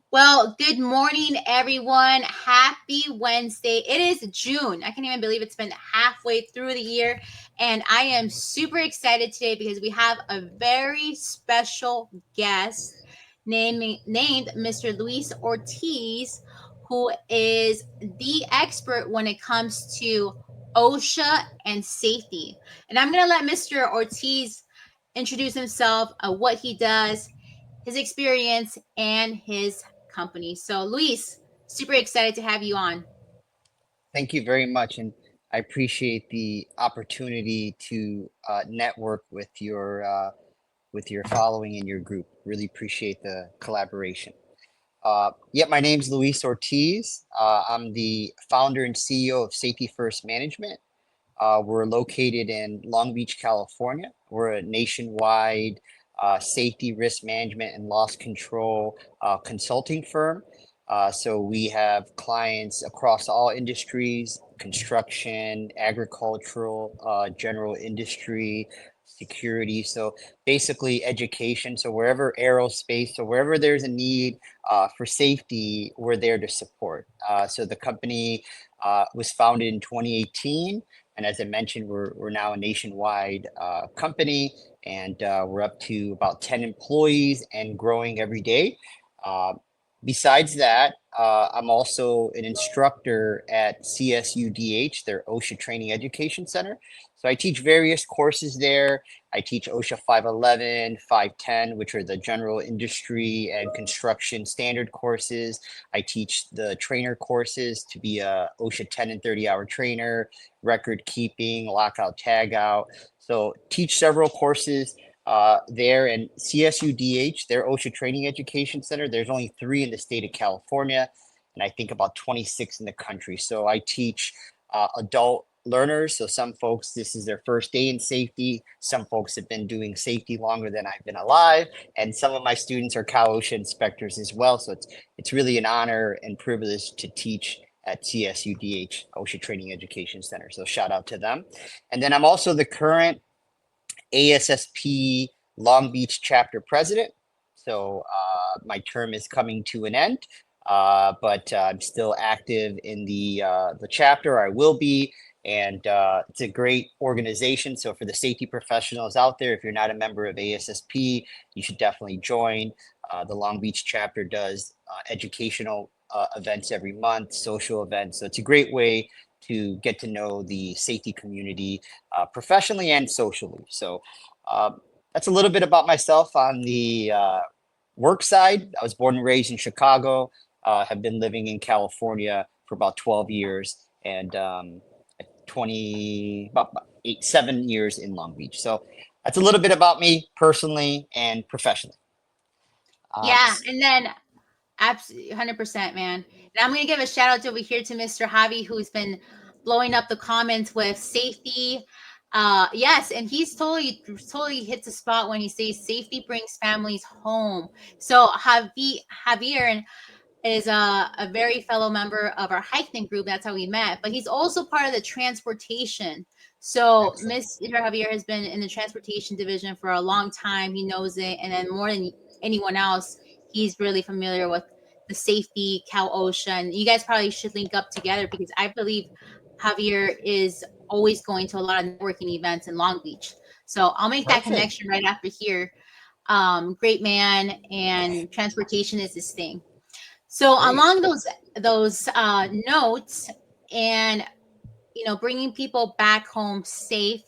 Well, good morning, everyone. Happy Wednesday. It is June. I can't even believe it's been halfway through the year. And I am super excited today because we have a very special guest named Mr. Luis Ortiz, who is the expert when it comes to OSHA and safety. And I'm going to let Mr. Ortiz introduce himself, what he does, his experience, and his company. So, Luis, super excited to have you on. Thank you very much, and I appreciate the opportunity to network with your following and your group. Really appreciate the collaboration. My name's Luis Ortiz. I'm the founder and CEO of Safety First Management. We're located in Long Beach, California. We're a nationwide safety, risk management, and loss control consulting firm. So we have clients across all industries: construction, agricultural, general industry, security. So basically education. So wherever aerospace, so wherever there's a need for safety, we're there to support. So the company was founded in 2018. And as I mentioned, we're now a nationwide company, and we're up to about 10 employees and growing every day. Uh, Besides that, I'm also an instructor at CSUDH, their OSHA Training Education Center. So I teach various courses there. I teach OSHA 511, 510, which are the general industry and construction standard courses. I teach the trainer courses to be a OSHA 10 and 30-hour trainer, record keeping, lockout, tagout. So teach several courses there, and CSUDH, their OSHA Training Education Center. There's only 3 in the state of California, and I think about 26 in the country. So I teach adult learners. So some folks, this is their first day in safety. Some folks have been doing safety longer than I've been alive, and some of my students are Cal OSHA inspectors as well. So it's really an honor and privilege to teach at CSUDH, OSHA Training Education Center. So shout out to them. And then I'm also the current ASSP Long Beach chapter president. So my term is coming to an end, but I'm still active in the chapter. I will be, and it's a great organization. So for the safety professionals out there, if you're not a member of ASSP, you should definitely join. The Long Beach chapter does educational events every month, social events. So it's a great way to get to know the safety community professionally and socially. So uh, that's a little bit about myself on the work side. I was born and raised in Chicago, have been living in California for about 12 years, and 7 years in Long Beach. So that's a little bit about me personally and professionally. Um, Yeah, and then absolutely 100%, man. And I'm going to give a shout out over here to Mr. Javi, who's been blowing up the comments with safety. Yes, and he's totally hits the spot when he says safety brings families home. So Javier is a very fellow member of our hiking group. That's how we met. But he's also part of the transportation. So Excellent. Mr. Javier has been in the transportation division for a long time. He knows it, and then more than anyone else, he's really familiar with the safety, Cal OSHA, and you guys probably should link up together because I believe Javier is always going to a lot of networking events in Long Beach. So I'll make that Perfect. connection right after here. Great man, and transportation is his thing. So Great. along those notes, and bringing people back home safe,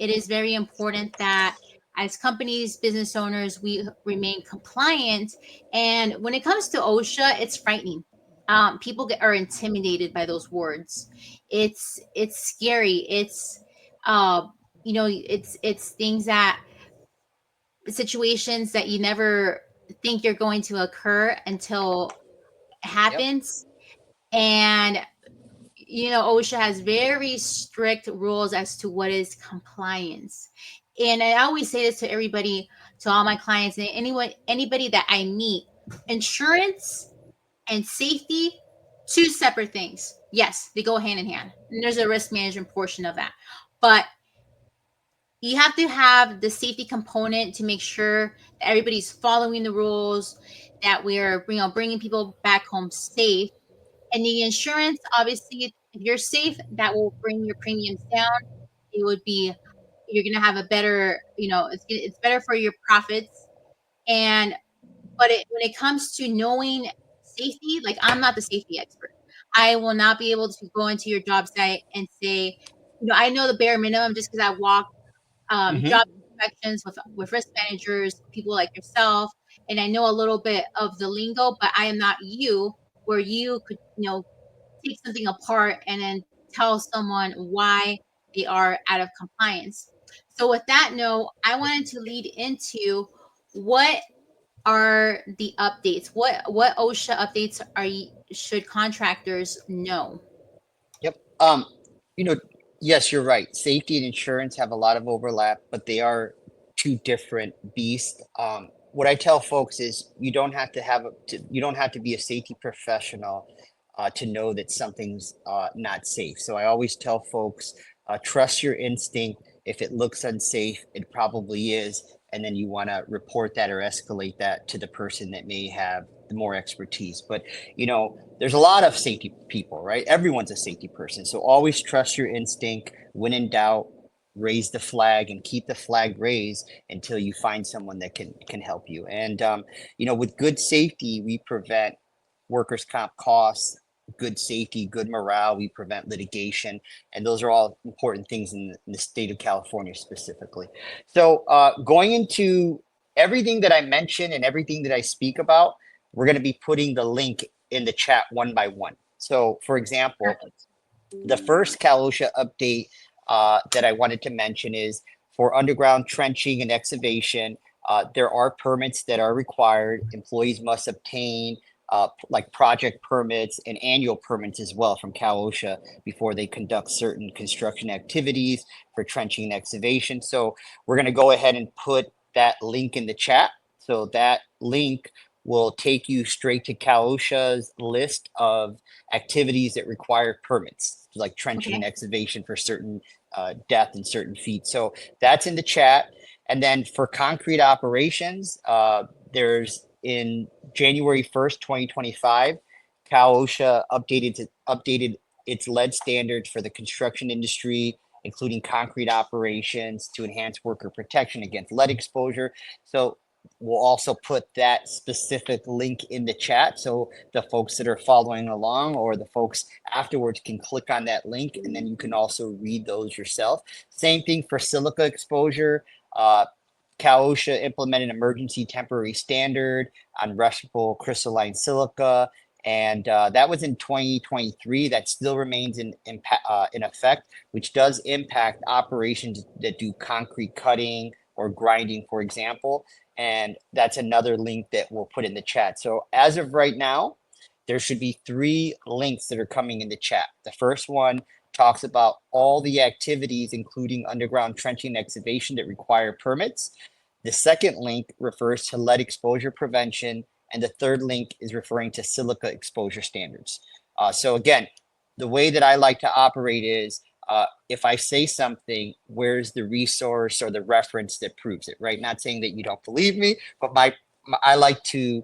it is very important that as companies, business owners, we remain compliant. And when it comes to OSHA, it's frightening. People are intimidated by those words. It's scary. Uh, it's things that situations that you never think you're going to occur until it Yep. happens. And OSHA has very strict rules as to what is compliance. And I always say this to everybody, to all my clients, and anybody that I meet: insurance and safety, two separate things. Yes, they go hand in hand. And there's a risk management portion of that. But you have to have the safety component to make sure that everybody's following the rules. that we're bringing people back home safe. And the insurance, obviously, if you're safe, that will bring your premiums down. It would be you're gonna have a better, it's better for your profits. And but when it comes to knowing safety, like I'm not the safety expert. I will not be able to go into your job site and say, I know the bare minimum just because I walk Hmm. job inspections with risk managers, people like yourself, and I know a little bit of the lingo, but I am not you, where you could take something apart and then tell someone why they are out of compliance. So with that note, I wanted to lead into what are the updates? What OSHA updates should contractors know? Yep. You know, yes, you're right. Safety and insurance have a lot of overlap, but they are two different beasts. What I tell folks is you don't have to be a safety professional to know that something's not safe. So I always tell folks, trust your instinct. If it looks unsafe, it probably is, and then you want to report that or escalate that to the person that may have the more expertise. But there's a lot of safety people, right? Everyone's a safety person. So always trust your instinct. When in doubt, raise the flag and keep the flag raised until you find someone that can help you. And with good safety, we prevent workers' comp costs. Good safety, good morale, we prevent litigation, and those are all important things in the state of California specifically. So, going into everything that I mentioned and everything that I speak about, we're going to be putting the link in the chat one by one. So, for example, Perfect. the first CalOSHA update that I wanted to mention is for underground trenching and excavation. There are permits that are required. Employees must obtain like project permits and annual permits as well from CalOSHA before they conduct certain construction activities for trenching and excavation. So we're going to go ahead and put that link in the chat. So that link will take you straight to CalOSHA's list of activities that require permits, like trenching and Okay. excavation for certain depth and certain feet. So that's in the chat. And then for concrete operations, there's in January 1st, 2025, Cal OSHA updated its lead standards for the construction industry, including concrete operations to enhance worker protection against lead exposure. So we'll also put that specific link in the chat so the folks that are following along or the folks afterwards can click on that link and then you can also read those yourself. Same thing for silica exposure. Cal OSHA implemented an emergency temporary standard on respirable crystalline silica, and that was in 2023. That still remains in effect, which does impact operations that do concrete cutting or grinding, for example. And that's another link that we'll put in the chat. So as of right now, there should be three links that are coming in the chat. The first one talks about all the activities, including underground trenching and excavation that require permits. The second link refers to lead exposure prevention, and the third link is referring to silica exposure standards. So again, the way that I like to operate is if I say something, where's the resource or the reference that proves it, right? Not saying that you don't believe me, but I like to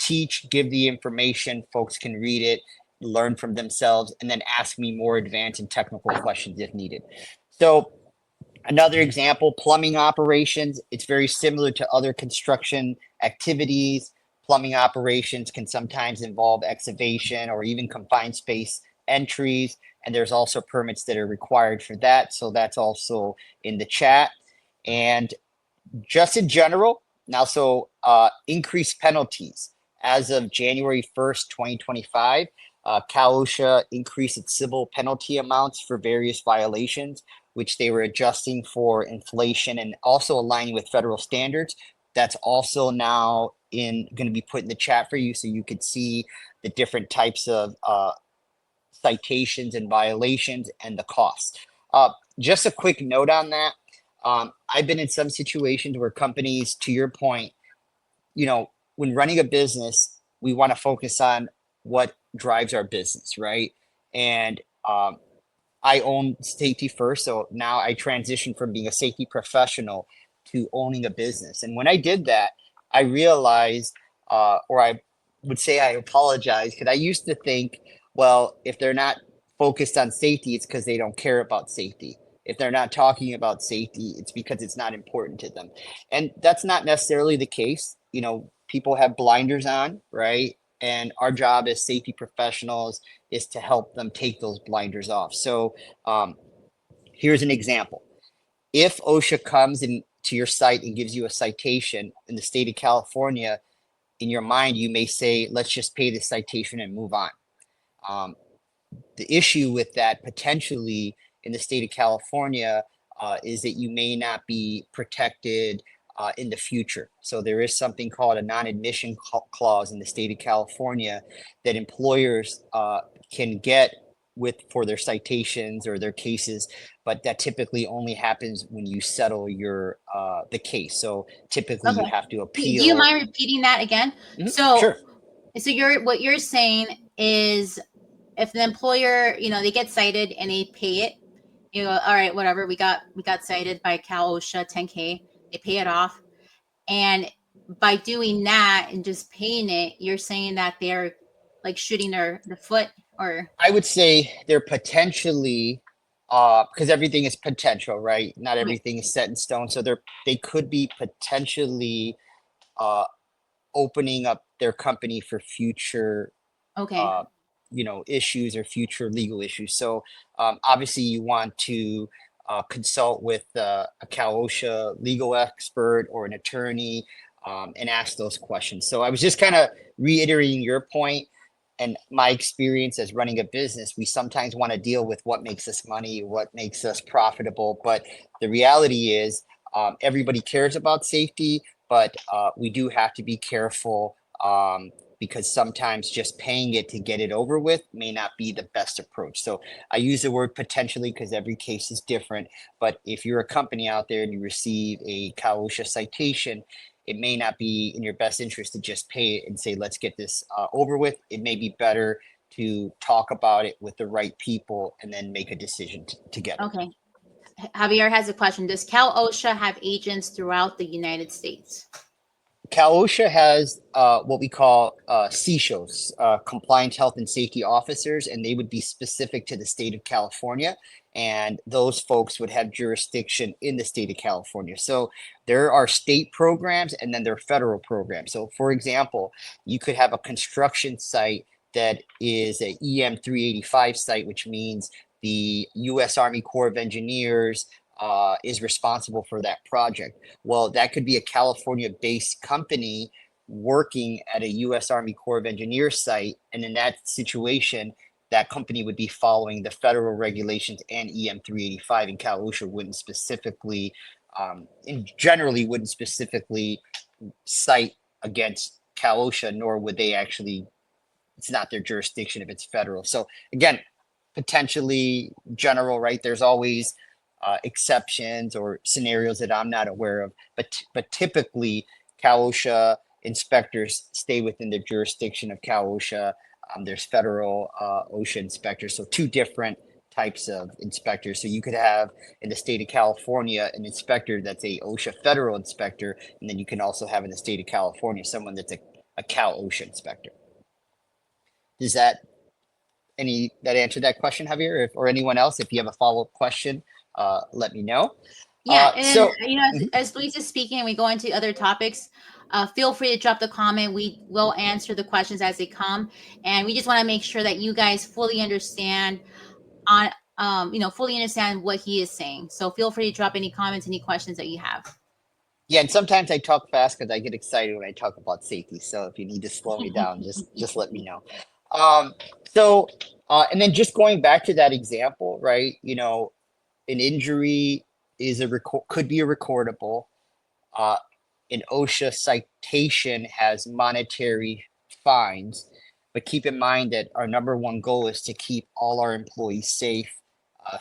teach, give the information, folks can read it, learn from themselves, and then ask me more advanced and technical questions if needed. So another example, plumbing operations. It's very similar to other construction activities. Plumbing operations can sometimes involve excavation or even confined space entries. And there's also permits that are required for that. So that's also in the chat. And just in general, now, so increased penalties. As of January 1st, 2025, Cal OSHA increased its civil penalty amounts for various violations, which they were adjusting for inflation and also aligning with federal standards. That's also now going to be put in the chat for you so you could see the different types of citations and violations and the cost. Just a quick note on that. I've been in some situations where companies, to your point, when running a business, we want to focus on what drives our business, right? And I own safety first. So now I transitioned from being a safety professional to owning a business. And when I did that, I realized or I would say I apologize, because I used to think, well, if they're not focused on safety, it's because they don't care about safety. If they're not talking about safety, it's because it's not important to them. And that's not necessarily the case. You know, people have blinders on, right? And our job as safety professionals is to help them take those blinders off. So here's an example. If OSHA comes in to your site and gives you a citation in the state of California, in your mind, you may say, let's just pay the citation and move on. Um, the issue with that potentially in the state of California is that you may not be protected in the future. So there is something called a non-admission clause in the state of California that employers can get with for their citations or their cases, but that typically only happens when you settle your the case. So typically you Okay. have to Do you appeal. mind repeating that again? Mhm, So, sure. so you're what you're saying is if the employer, they get cited and they pay it, all right, whatever, we got cited by Cal OSHA 10K, they pay it off, and by doing that and just paying it, you're saying that they're like shooting their foot or I would say they're potentially, because everything is potential, right? Not right. everything is set in stone. So they could be potentially uh, opening up their company for future Okay. uh, issues or future legal issues. So obviously you want to consult with a Cal OSHA legal expert or an attorney and ask those questions. So I was just kind of reiterating your point and my experience as running a business. We sometimes want to deal with what makes us money, what makes us profitable. But the reality is everybody cares about safety, but we do have to be careful because sometimes just paying it to get it over with may not be the best approach. So I use the word potentially because every case is different. But if you're a company out there and you receive a Cal OSHA citation, it may not be in your best interest to just pay it and say, let's get this over with. It may be better to talk about it with the right people and then make a decision together. Okay. Javier has a question. Does Cal OSHA have agents throughout the United States? Cal OSHA has what we call CSHOs, Compliance Health and Safety Officers, and they would be specific to the state of California. And those folks would have jurisdiction in the state of California. So there are state programs and then there are federal programs. So, for example, you could have a construction site that is a EM 385 site, which means the U.S. Army Corps of Engineers is responsible for that project. Well, that could be a California-based company working at a U.S. Army Corps of Engineers site, and in that situation, that company would be following the federal regulations and EM 385, and Cal OSHA wouldn't specifically, and generally wouldn't specifically cite against Cal OSHA, nor would they actually. It's not their jurisdiction if it's federal. So again, potentially general, right? There's always exceptions or scenarios that I'm not aware of, but typically Cal OSHA inspectors stay within the jurisdiction of Cal OSHA. There's federal OSHA inspectors, so two different types of inspectors. So you could have in the state of California an inspector that's a OSHA federal inspector, and then you can also have in the state of California someone that's a Cal OSHA inspector. Does that answer that question, Javier, or anyone else? If you have a follow-up question, let me know. Yeah, and So as, as Luis is speaking and we go into other topics, feel free to drop the comment. We will answer the questions as they come, and we just want to make sure that you guys fully understand on fully understand what he is saying. So feel free to drop any comments, any questions that you have. yeah, and sometimes I talk fast because I get excited when I talk about safety. So if you need to slow me down, just let me know. Um, so and then just going back to that example, right? An injury is could be a recordable. Uh, an OSHA citation has monetary fines, but keep in mind that our number one goal is to keep all our employees safe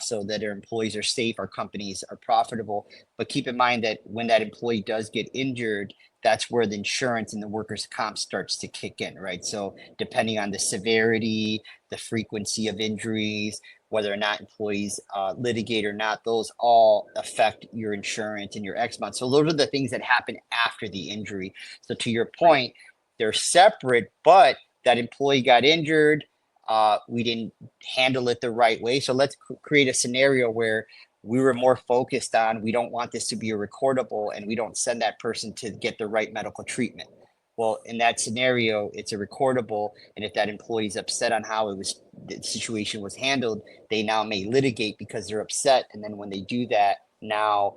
so that our employees are safe, our companies are profitable. But keep in mind that when that employee does get injured, that's where the insurance and the workers' comp starts to kick in, right? So depending on the severity, the frequency of injuries, whether or not employees litigate or not, those all affect your insurance and your X month. So those are the things that happen after the injury. So to your Right. point, they're separate, but that employee got injured. We didn't handle it the right way. So let's create a scenario where we were more focused on, we don't want this to be a recordable, and we don't send that person to get the right medical treatment. Well, in that scenario, it's a recordable, and if that employee is upset on how the situation was handled, they now may litigate because they're upset. And then when they do that, now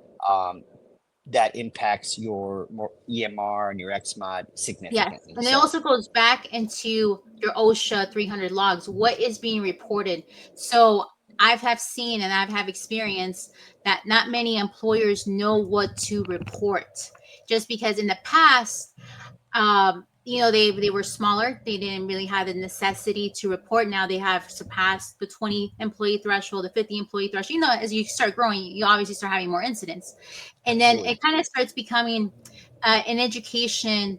that impacts your EMR and your XMOD Yes, significantly. and it So also goes back into your OSHA 300 logs. What is being reported? So I have seen and I have experienced that not many employers know what to report, just because in the past, they were smaller. They didn't really have the necessity to report. Now they have surpassed the 20 employee threshold, the 50 employee threshold. As you start growing, you obviously start having more incidents, and then absolutely. it kind of starts becoming an education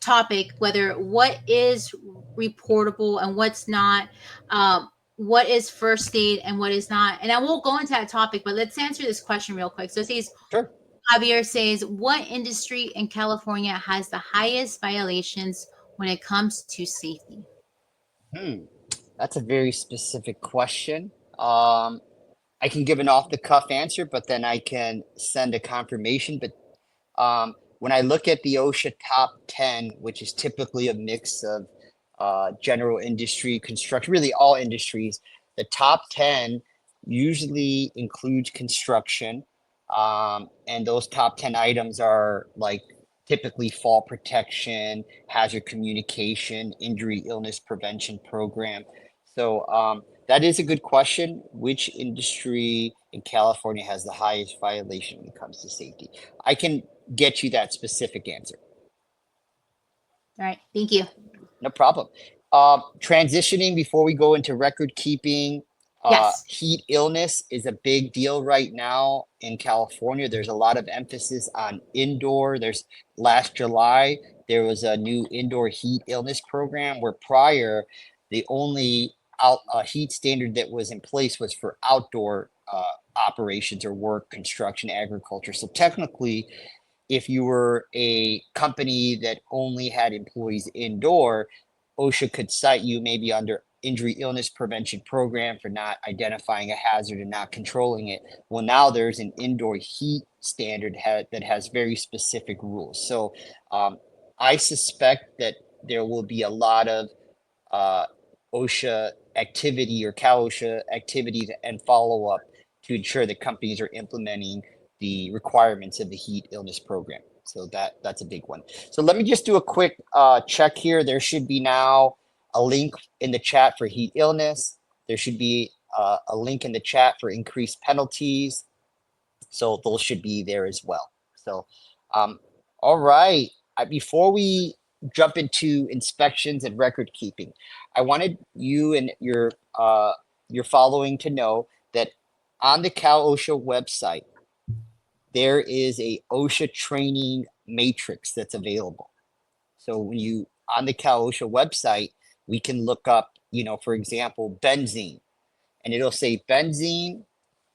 topic, whether what is reportable and what's not, what is first aid and what is not. And I won't go into that topic, but let's answer this question real quick. So it says, Sure. Javier says, what industry in California has the highest violations when it comes to safety? Hmm. That's a very specific question. I can give an off the cuff answer, but then I can send a confirmation. But when I look at the OSHA top 10, which is typically a mix of general industry, construction, really all industries, the top 10 usually includes construction. And those top 10 items are like typically fall protection, hazard communication, injury illness prevention program. So that is a good question. Which industry in California has the highest violation when it comes to safety? I can get you that specific answer. All right, thank you. No problem. Transitioning before we go into record keeping, Yes. heat illness is a big deal right now in California. There's a lot of emphasis on indoor. There's last July, there was a new indoor heat illness program where prior, the only heat standard that was in place was for outdoor operations or work, construction, agriculture. So technically, if you were a company that only had employees indoor, OSHA could cite you maybe under injury illness prevention program for not identifying a hazard and not controlling it. Well, now there's an indoor heat standard that has very specific rules. So I suspect that there will be a lot of uh, OSHA activity or Cal OSHA activity and follow up to ensure that companies are implementing the requirements of the heat illness program. So that's a big one. So let me just do a quick check here. There should be now a link in the chat for heat illness. There should be a link in the chat for increased penalties. So those should be there as well. So, all right. Before we jump into inspections and record keeping, I wanted you and your following to know that on the Cal OSHA website, there is a OSHA training matrix that's available. So when you on the Cal OSHA website, we can look up, for example, benzene, and it'll say benzene.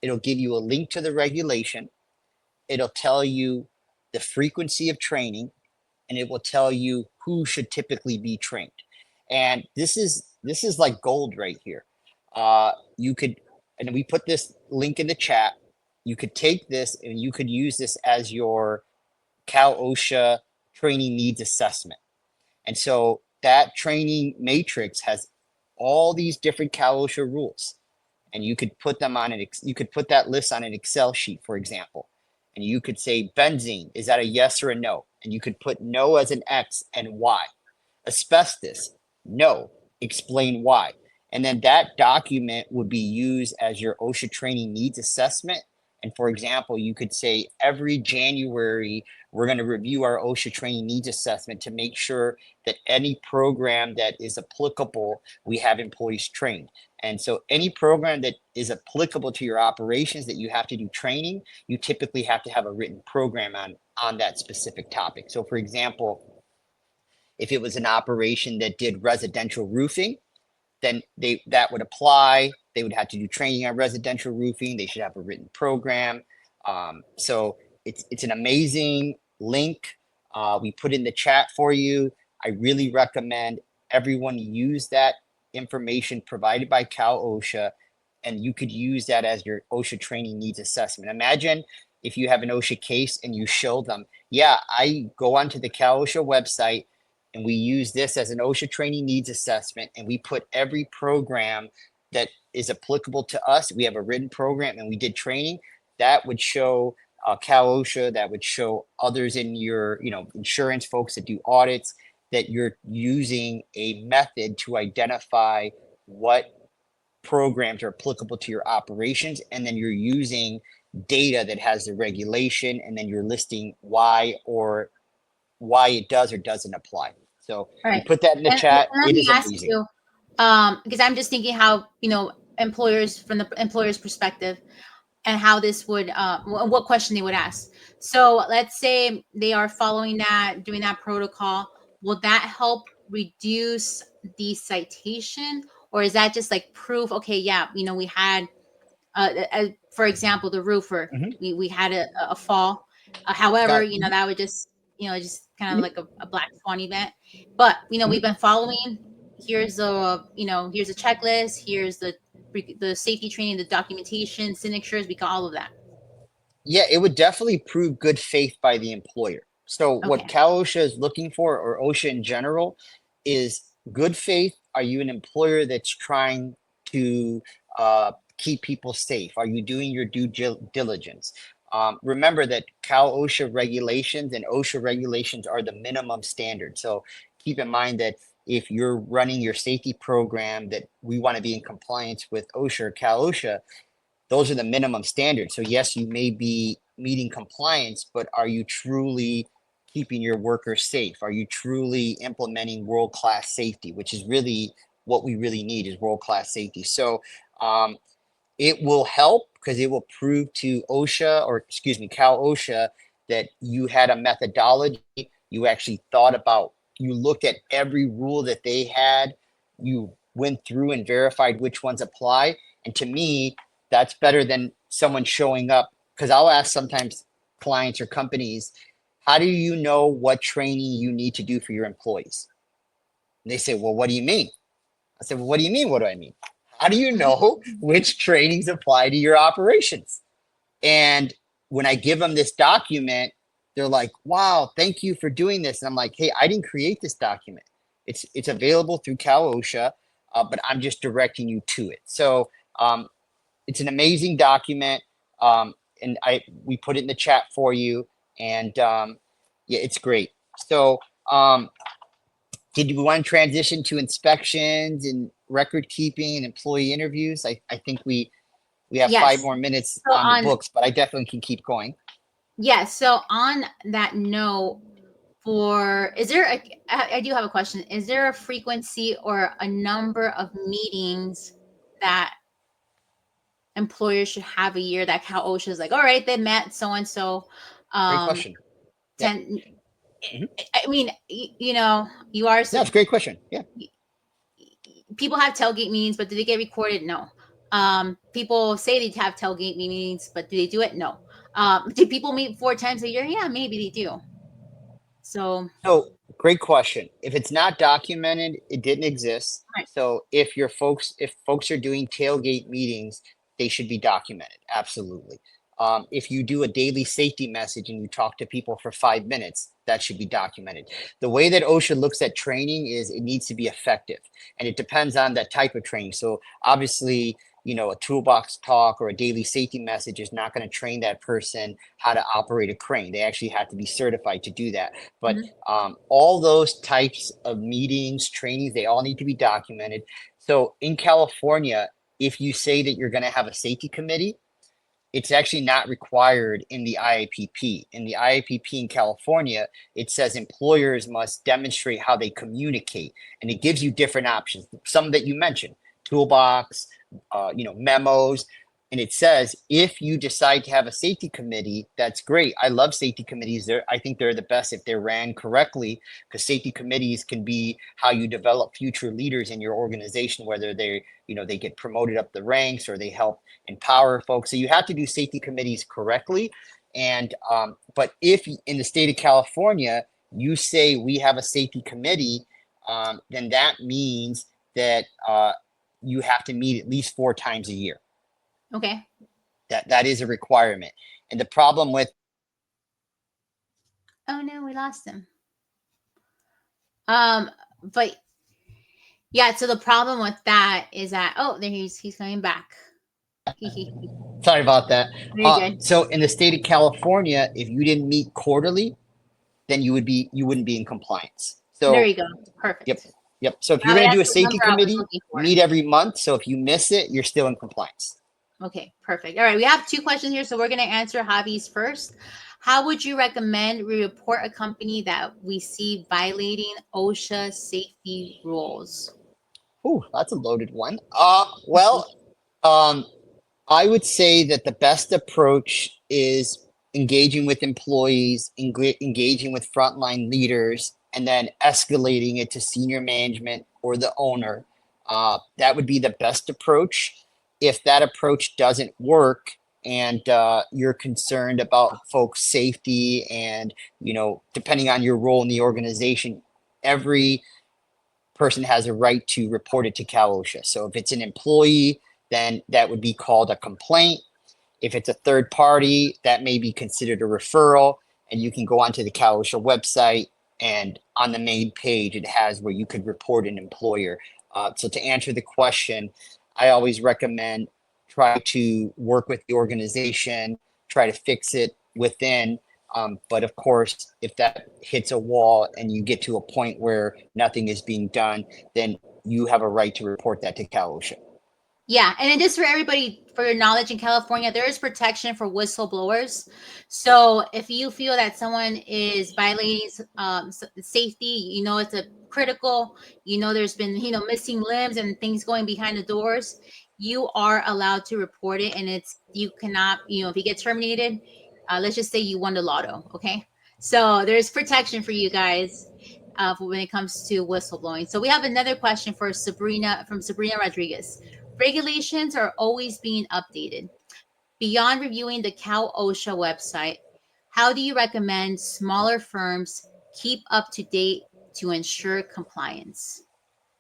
It'll give you a link to the regulation. It'll tell you the frequency of training, and it will tell you who should typically be trained. And this is like gold right here. You could, and we put this link in the chat. You could take this and you could use this as your Cal OSHA training needs assessment. And so that training matrix has all these different Cal OSHA rules, and you could put them on you could put that list on an Excel sheet, for example, and you could say benzene, is that a yes or a no? And you could put no as an X and why. Asbestos, no, explain why. And then that document would be used as your OSHA training needs assessment. And for example, you could say every January, we're going to review our OSHA training needs assessment to make sure that any program that is applicable, we have employees trained. And so any program that is applicable to your operations that you have to do training, you typically have to have a written program on that specific topic. So for example, if it was an operation that did residential roofing, then that would apply. They would have to do training on residential roofing. They should have a written program. So it's an amazing link. We put in the chat for you. I really recommend everyone use that information provided by Cal OSHA, and you could use that as your OSHA training needs assessment. Imagine if you have an OSHA case and you show them, yeah, I go onto the Cal OSHA website and we use this as an OSHA training needs assessment, and we put every program that is applicable to us. We have a written program and we did training that would show Cal OSHA, that would show others in your, insurance folks that do audits, that you're using a method to identify what programs are applicable to your operations, and then you're using data that has the regulation, and then you're listing why it does or doesn't apply. So All we right. put that in the And chat. let It me is ask amazing. you, because I'm just thinking how, employers, from the employer's perspective, and how this would, what question they would ask. So let's say they are following that, doing that protocol. Will that help reduce the citation, or is that just like proof? Okay, yeah, we had, for example, the roofer. Mhm. We had a fall. However, Got that would just, just kind of mhm. like a black swan event. But Mhm. we've been following. Here's a, here's a checklist. Here's the safety training, the documentation, signatures. We got all of that. Yeah, it would definitely prove good faith by the employer. So what Okay. Cal OSHA is looking for, or OSHA in general, is good faith. Are you an employer that's trying to keep people safe? Are you doing your due diligence? Remember that Cal OSHA regulations and OSHA regulations are the minimum standard. So keep in mind that if you're running your safety program, that we want to be in compliance with OSHA or Cal OSHA, those are the minimum standards. So yes, you may be meeting compliance, but are you truly keeping your workers safe? Are you truly implementing world-class safety, which is really what we really need, is world-class safety. So it will help because it will prove to OSHA, or excuse me, Cal OSHA, that you had a methodology. You actually thought about, you looked at every rule that they had, you went through and verified which ones apply. And to me, that's better than someone showing up, because I'll ask sometimes clients or companies, how do you know what training you need to do for your employees? And they say, well, what do you mean? I said, well, what do you mean? What do I mean? How do you know which trainings apply to your operations? And when I give them this document, they're like, wow, thank you for doing this. And I'm like, hey, I didn't create this document. It's available through Cal OSHA, but I'm just directing you to it. So it's an amazing document. And we put it in the chat for you. And yeah, it's great. So did you want to transition to inspections and record keeping and employee interviews? I think we have 5 more Yes. minutes So on the on books, but I definitely can keep going. Yes. So on that note, is there I do have a question. Is there a frequency or a number of meetings that employers should have a year, that Cal OSHA is like, all right, they met so and so, Great um question. Yeah. 10. Mhm. I mean, you are, No, it's a great question. Yeah. people have tailgate meetings, but do they get recorded? No. People say they have tailgate meetings, but do they do it? No. Do people meet 4 times a year? Yeah, maybe they do. So, So great question. If it's not documented, it didn't exist. right. So if folks are doing tailgate meetings, they should be documented. Absolutely. If you do a daily safety message and you talk to people for 5 minutes, that should be documented. The way that OSHA looks at training is it needs to be effective, and it depends on that type of training. So obviously, a toolbox talk or a daily safety message is not going to train that person how to operate a crane. They actually have to be certified to do that. But Mhm. all those types of meetings, trainings, they all need to be documented. So in California, if you say that you're going to have a safety committee, it's actually not required in the IAPP. In the IAPP in California, it says employers must demonstrate how they communicate, and it gives you different options. Some that you mentioned, toolbox, memos, and it says if you decide to have a safety committee, that's great. I love safety committees. I think they're the best if they're ran correctly, because safety committees can be how you develop future leaders in your organization, whether they get promoted up the ranks or they help empower folks. So you have to do safety committees correctly. And but if in the state of California you say we have a safety committee, then that means that you have to meet at least 4 times a year. Okay. That is a requirement. And the problem with Oh no, we lost him. But yeah, so the problem with that is that, oh, there he's coming back. sorry about that. Very good. So in the state of California, if you didn't meet quarterly, then you wouldn't be in compliance. There So you go. yep, Perfect. yep. So if you're Now going to do that's a the safety number I was committee, looking for. meet every month. So if you miss it, you're still in compliance. Okay, perfect. All right, we have 2 questions here, so we're going to answer Javi's first. How would you recommend we report a company that we see violating OSHA safety rules? Ooh, that's a loaded one. Um, I would say that the best approach is engaging with employees, engaging with frontline leaders, and then escalating it to senior management or the owner. That would be the best approach. If that approach doesn't work and you're concerned about folks' safety and, depending on your role in the organization, every person has a right to report it to Cal OSHA. So if it's an employee, then that would be called a complaint. If it's a third party, that may be considered a referral, and you can go onto the Cal OSHA website, and on the main page, it has where you could report an employer. So to answer the question, I always recommend try to work with the organization, try to fix it within. But of course, if that hits a wall and you get to a point where nothing is being done, then you have a right to report that to Cal OSHA. Yeah, and then just for everybody, for your knowledge, in California, there is protection for whistleblowers. So if you feel that someone is violating safety, it's a critical, there's been missing limbs and things going behind the doors, you are allowed to report it, and you cannot, if you get terminated, let's just say you won the lotto, okay? So there's protection for you guys. For when it comes to whistleblowing. So we have another question for Sabrina from Sabrina Rodriguez. Regulations are always being updated. Beyond reviewing the Cal OSHA website, how do you recommend smaller firms keep up to date to ensure compliance?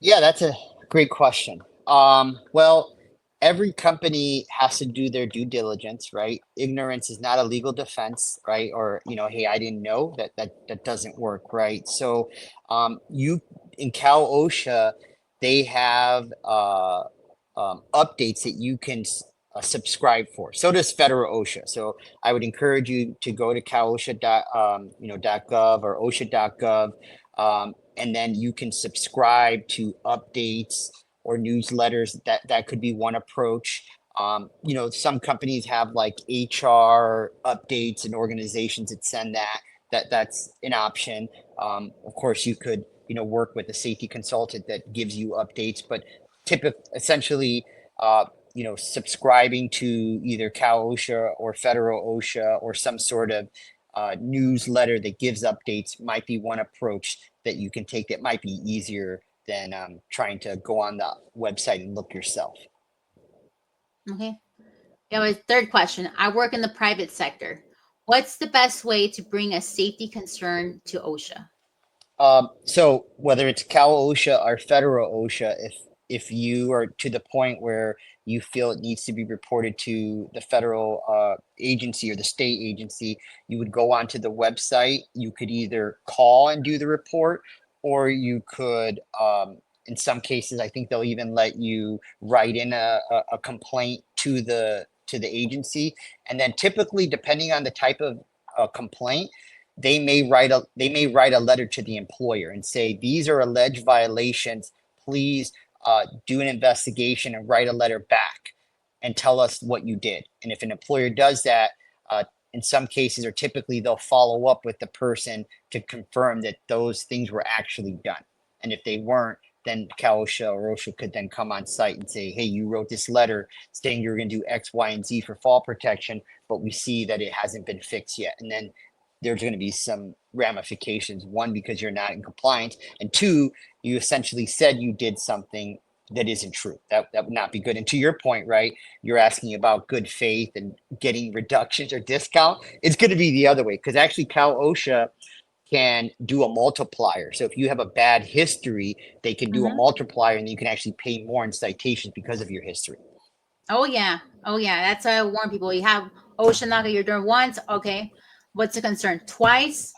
Yeah, that's a great question. Well, every company has to do their due diligence, right? Ignorance is not a legal defense, right? Or, hey, I didn't know that doesn't work, right? So, you in Cal OSHA, they have updates that you can subscribe for. So does federal OSHA. So I would encourage you to go to calosha.gov or osha.gov, and then you can subscribe to updates or newsletters. That could be one approach. Some companies have like HR updates and organizations that send that's an option. Of course, you could work with a safety consultant that gives you updates, but essentially, subscribing to either Cal OSHA or federal OSHA or some sort of newsletter that gives updates might be one approach that you can take that might be easier than trying to go on the website and look yourself. Okay. Yeah, my third question. I work in the private sector. What's the best way to bring a safety concern to OSHA? So whether it's Cal OSHA or federal OSHA, if you are to the point where you feel it needs to be reported to the federal agency or the state agency, you would go onto the website. You could either call and do the report, or you could, in some cases, I think they'll even let you write in a complaint to the agency. And then typically, depending on the type of complaint, they may write a letter to the employer and say, these are alleged violations. Please do an investigation and write a letter back and tell us what you did. And if an employer does that, in some cases, or typically, they'll follow up with the person to confirm that those things were actually done. And if they weren't, then Cal OSHA or OSHA could then come on site and say, hey, you wrote this letter saying you're going to do X, Y, and Z for fall protection, but we see that it hasn't been fixed yet. And then there's going to be some ramifications. One, because you're not in compliance, and two, you essentially said you did something that isn't true. That would not be good. And to your point, right, you're asking about good faith and getting reductions or discount. It's going to be the other way, because actually Cal OSHA, can do a multiplier. So if you have a bad history, they can do a Mhm. multiplier and you can actually pay more in citations because of your history. Oh yeah. Oh yeah. That's why I warn people. You have OSHA knock at your door once. Okay. What's the concern? Twice?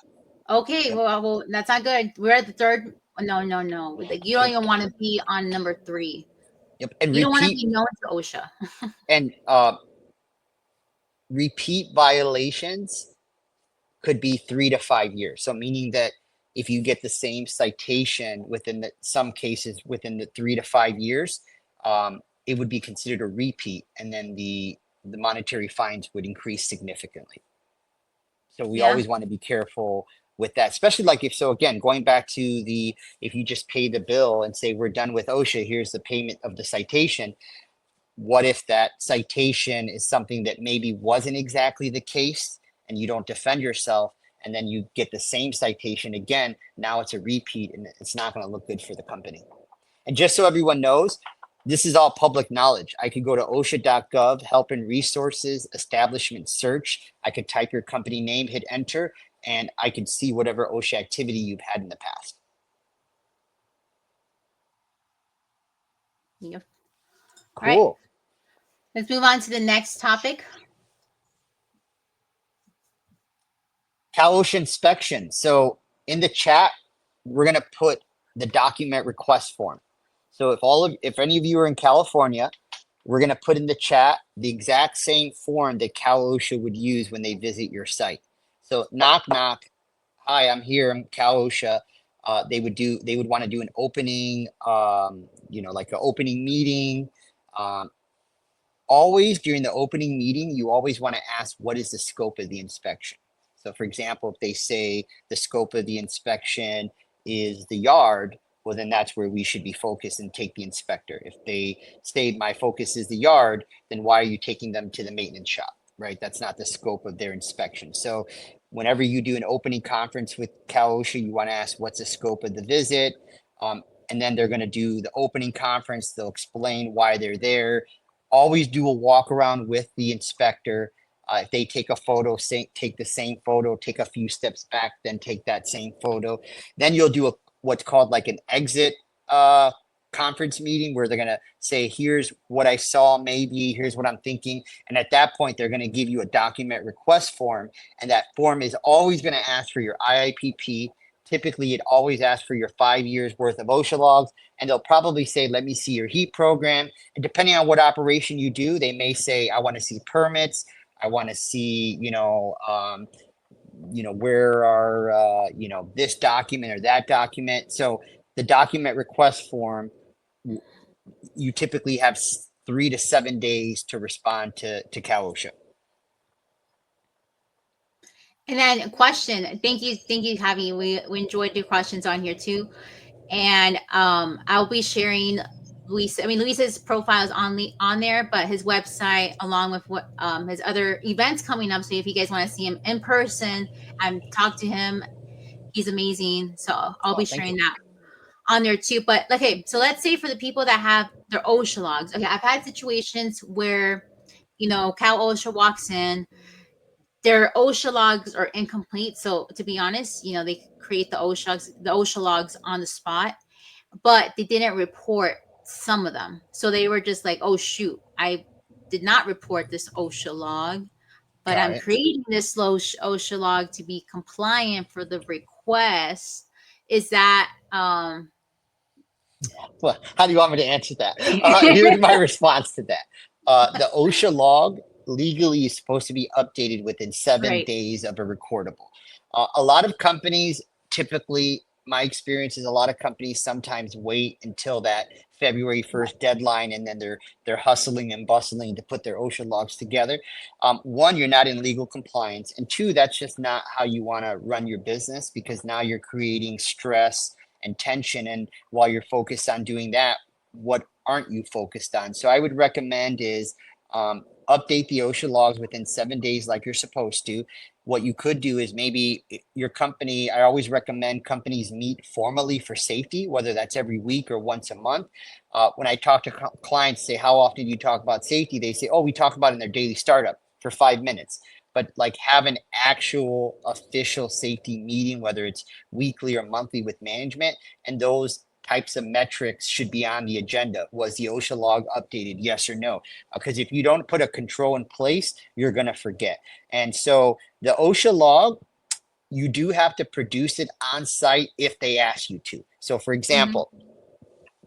Okay. Yep. Well, that's not good. We're at the third. No, no, no. Like, you don't Yep. even want to be on number three. Yep. And You don't want to be known to OSHA. and repeat violations could be 3 to 5 years. So meaning that if you get the same citation within some cases within the 3 to 5 years, it would be considered a repeat, and then the monetary fines would increase significantly. So we Yeah. always want to be careful with that, especially like if so. Again, going back to the if you just pay the bill and say we're done with OSHA, here's the payment of the citation. What if that citation is something that maybe wasn't exactly the case and you don't defend yourself and then you get the same citation again? Now it's a repeat and it's not going to look good for the company. And just so everyone knows, this is all public knowledge. I could go to OSHA.gov, help and resources, establishment search. I could type your company name, hit enter, and I could see whatever OSHA activity you've had in the past. Yep. All right. Cool. Let's move on to the next topic. Cal OSHA inspection. So in the chat, we're going to put the document request form. So if any of you are in California, we're going to put in the chat the exact same form that Cal OSHA would use when they visit your site. So knock, knock. Hi, I'm here. I'm Cal OSHA. They would want to do an opening, like an opening meeting. Um, Always during the opening meeting, you always want to ask, what is the scope of the inspection? So for example, if they say the scope of the inspection is the yard, well, then that's where we should be focused and take the inspector. If they say my focus is the yard, then why are you taking them to the maintenance shop, right? That's not the scope of their inspection. So whenever you do an opening conference with Cal OSHA, you want to ask what's the scope of the visit. And then they're going to do the opening conference. They'll explain why they're there. Always do a walk around with the inspector. If they take a photo, take the same photo, take a few steps back, then take that same photo. Then you'll do what's called like an exit conference meeting where they're going to say, here's what I saw, maybe, here's what I'm thinking. And at that point, they're going to give you a document request form. And that form is always going to ask for your IIPP. Typically, it always asks for your 5 years worth of OSHA logs. And they'll probably say, let me see your heat program. And depending on what operation you do, they may say, I want to see permits. I want to see, where are, this document or that document. So the document request form, you typically have 3 to 7 days to respond to Cal OSHA. And then a question. Thank you, Javi. We enjoyed your questions on here too. And I'll be sharing Luis's profile is on there, but his website along with what his other events coming up. So if you guys want to see him in person and talk to him, he's amazing. So I'll Oh, be thank you. sharing that on there too. But okay, so let's say for the people that have their OSHA logs. Okay, I've had situations where Cal OSHA walks in, their OSHA logs are incomplete. So to be honest, they create the OSHA logs on the spot, but they didn't report some of them. So they were just like, oh shoot, I did not report this OSHA log, but Got I'm it. creating this OSHA log to be compliant for the request. Is that Well, how do you want me to answer that? Here's my response to that. The OSHA log legally is supposed to be updated within 7 right? days of a recordable. A lot of companies typically, my experience is a lot of companies sometimes wait until that February 1st deadline, and then they're hustling and bustling to put their OSHA logs together. One, you're not in legal compliance, and two, that's just not how you want to run your business, because now you're creating stress and tension. And while you're focused on doing that, what aren't you focused on? So I would recommend is update the OSHA logs within 7 days like you're supposed to. What you could do is maybe your company, I always recommend companies meet formally for safety, whether that's every week or once a month. When I talk to clients, say, how often do you talk about safety? They say, oh, we talk about it in their daily startup for 5 minutes. but like have an actual official safety meeting, whether it's weekly or monthly with management, and those types of metrics should be on the agenda. Was the OSHA log updated? Yes or no? Because if you don't put a control in place, you're going to forget. And so the OSHA log, you do have to produce it on site if they ask you to. So, for Mm-hmm. example,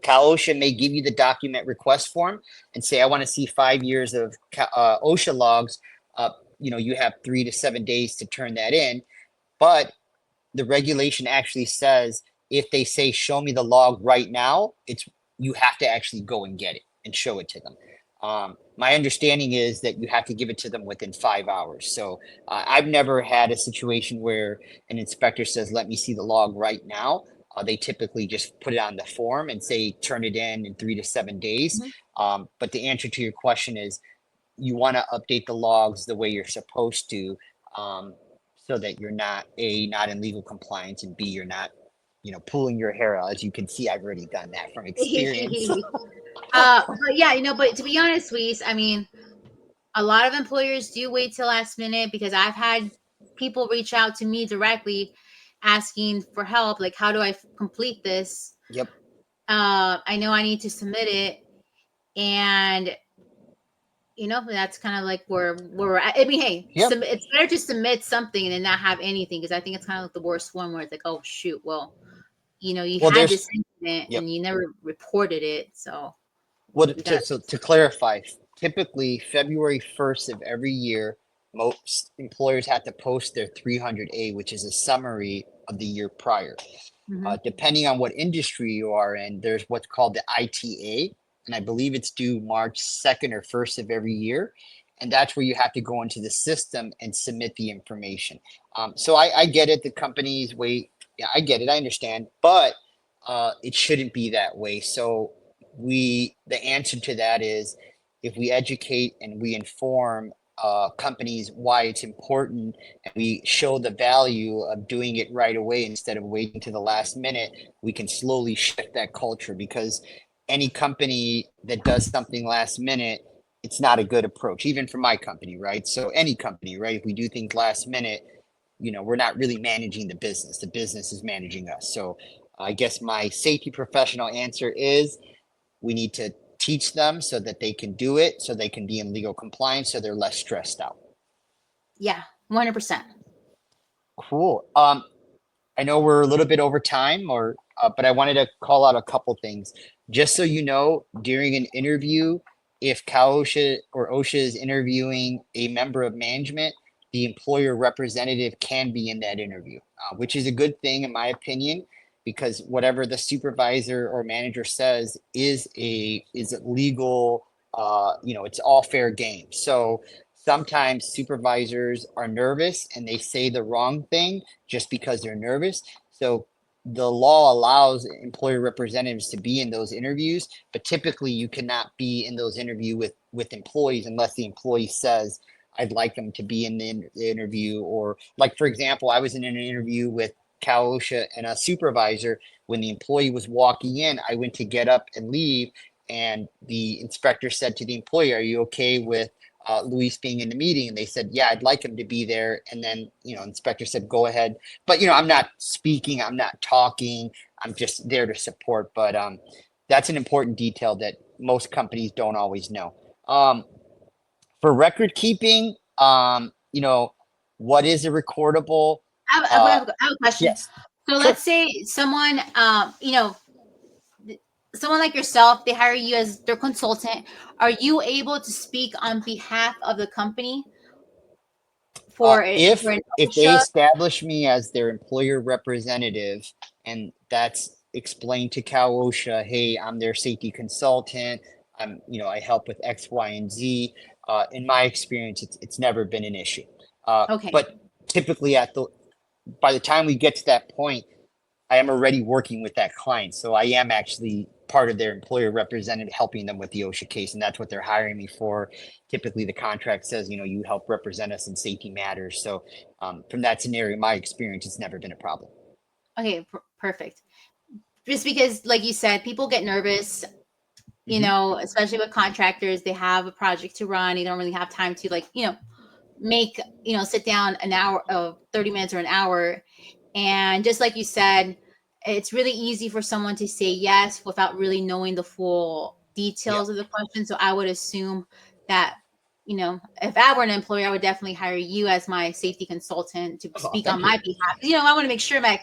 OSHA may give you the document request form and say, I want to see 5 years of OSHA logs. You have 3 to 7 days to turn that in. But the regulation actually says if they say, show me the log right now, you have to actually go and get it and show it to them. My understanding is that you have to give it to them within 5 hours. So I've never had a situation where an inspector says, let me see the log right now. They typically just put it on the form and say, turn it in 3 to 7 days. Mm-hmm. But the answer to your question is you want to update the logs the way you're supposed to, so that you're not in legal compliance, and B, you're not, pulling your hair out. As you can see, I've already done that from experience. But yeah, but to be honest, Weiss, I mean, a lot of employers do wait till last minute because I've had people reach out to me directly asking for help, like, how do I complete this? Yep. I know I need to submit it, and that's kind of like where we're at. I mean, hey, Yep. it's better to submit something and then not have anything, because I think it's kind of like the worst one where it's like, oh shoot, well, you Well, had there's this incident yep. and you never reported it, so Well, we got. to clarify, typically February 1st of every year, most employers have to post their 300A, which is a summary of the year prior. Mm-hmm. Depending on what industry you are in, there's what's called the ITA, and I believe it's due March 2nd or 1st of every year. And that's where you have to go into the system and submit the information. So I get it. The companies wait. Yeah, I get it. I understand. But it shouldn't be that way. So the answer to that is if we educate and we inform companies why it's important, and we show the value of doing it right away instead of waiting to the last minute, we can slowly shift that culture. Because any company that does something last minute, it's not a good approach, even for my company, right? So any company, right? If we do things last minute, we're not really managing the business. The business is managing us. So I guess my safety professional answer is we need to teach them so that they can do it, so they can be in legal compliance, so they're less stressed out. Yeah, 100%. Cool. I know we're a little bit over time, but I wanted to call out a couple things. Just so you know, during an interview, if OSHA or OSHA is interviewing a member of management, the employer representative can be in that interview, which is a good thing in my opinion, because whatever the supervisor or manager says is legal. It's all fair game. So sometimes supervisors are nervous and they say the wrong thing just because they're nervous. So the law allows employer representatives to be in those interviews, but typically you cannot be in those interviews with employees unless the employee says, I'd like them to be in the interview. Or like, for example, I was in an interview with Cal OSHA and a supervisor. When the employee was walking in, I went to get up and leave, and the inspector said to the employee, are you okay with Luis being in the meeting? And they said, yeah, I'd like him to be there. And then, inspector said, go ahead. But, I'm not speaking, I'm not talking, I'm just there to support. But that's an important detail that most companies don't always know. For record keeping, what is a recordable? Uh, I have a question. yes, So sure. let's say someone, someone like yourself, they hire you as their consultant. Are you able to speak on behalf of the company Uh, for it if for an if they OSHA? establish me as their employer representative, and that's explained to Cal OSHA, hey, I'm their safety consultant. I help with X, Y, and Z. In my experience, it's never been an issue. Okay. But typically, by the time we get to that point, I am already working with that client. So I am actually part of their employer representative, helping them with the OSHA case. And that's what they're hiring me for. Typically the contract says, you help represent us in safety matters. So from that scenario, my experience, it's never been a problem. Okay, perfect. Just because, like you said, people get nervous, Mm-hmm. especially with contractors. They have a project to run. They don't really have time to, like, make, sit down an hour of 30 minutes or an hour. And just like you said, it's really easy for someone to say yes without really knowing the full Yep. details of the question. So I would assume that, if I were an employer, I would definitely hire you as my safety consultant to Oh, speak on thank my you. behalf. I want to make sure my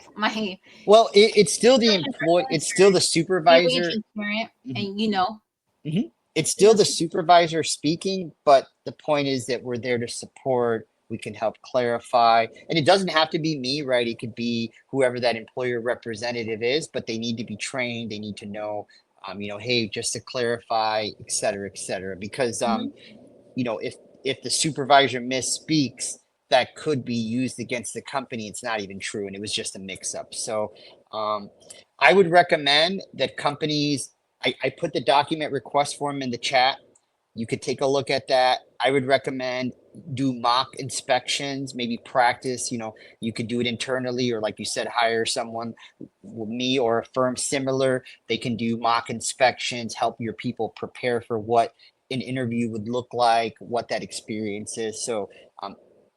Well, it's still the prescriptions are employee. still It's still the insurance, be really supervisor. transparent, Mhm. and It's there's still no the secret. supervisor speaking, but the point is that we're there to support. We can help clarify, and it doesn't have to be me, right? It could be whoever that employer representative is, but they need to be trained. They need to know, hey, just to clarify, et cetera, et cetera. Because Mhm. if the supervisor misspeaks, that could be used against the company. It's not even true, and it was just a mix-up. So, um, I would recommend that companies. I put the document request form in the chat. You could take a look at that. I would recommend do mock inspections, maybe practice. You could do it internally, or like you said, hire someone, me or a firm similar. They can do mock inspections, help your people prepare for what an interview would look like, what that experience is. So,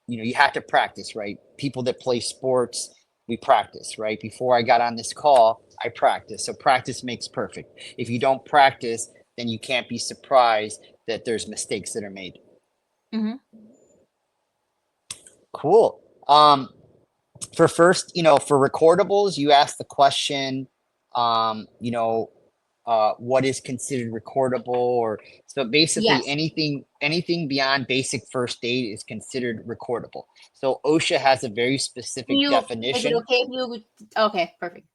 you have to practice, right? People that play sports, we practice, right? Before I got on this call, I practice. So practice makes perfect. If you don't practice, then you can't be surprised that there's mistakes that are made. Mhm. Cool. For first, for recordables, you asked the question, um, you know, what is considered recordable, or so basically Yes. anything beyond basic first aid is considered recordable. So OSHA has a very specific Is it definition. okay if you? Okay, perfect.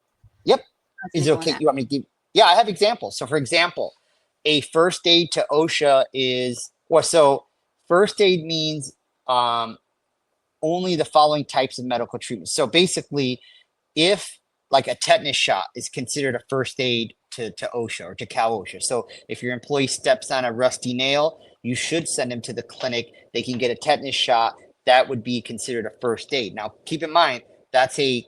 Yep. I was Is gonna it go on okay? that. You want me to give? Yeah, I have examples. So, for example, a first aid to OSHA is well. So, first aid means um, only the following types of medical treatment. So, basically, if like a tetanus shot is considered a first aid to OSHA or to Cal OSHA. So if your employee steps on a rusty nail, you should send them to the clinic. They can get a tetanus shot. That would be considered a first aid. Now, keep in mind, that's a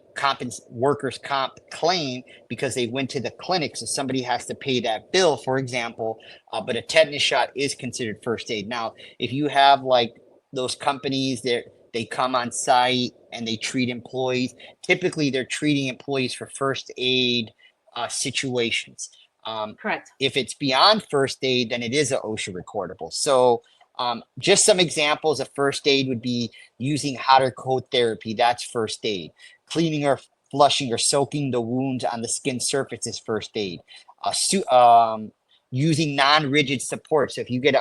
workers' comp claim because they went to the clinic. So somebody has to pay that bill, for example. But a tetanus shot is considered first aid. Now, if you have like those companies that they come on site and they treat employees, typically they're treating employees for first aid situations. Correct. If it's beyond first aid, then it is a OSHA recordable. So just some examples of first aid would be using hot or cold therapy. That's first aid. Cleaning or flushing or soaking the wounds on the skin surface is first aid. Using non-rigid support. So if you get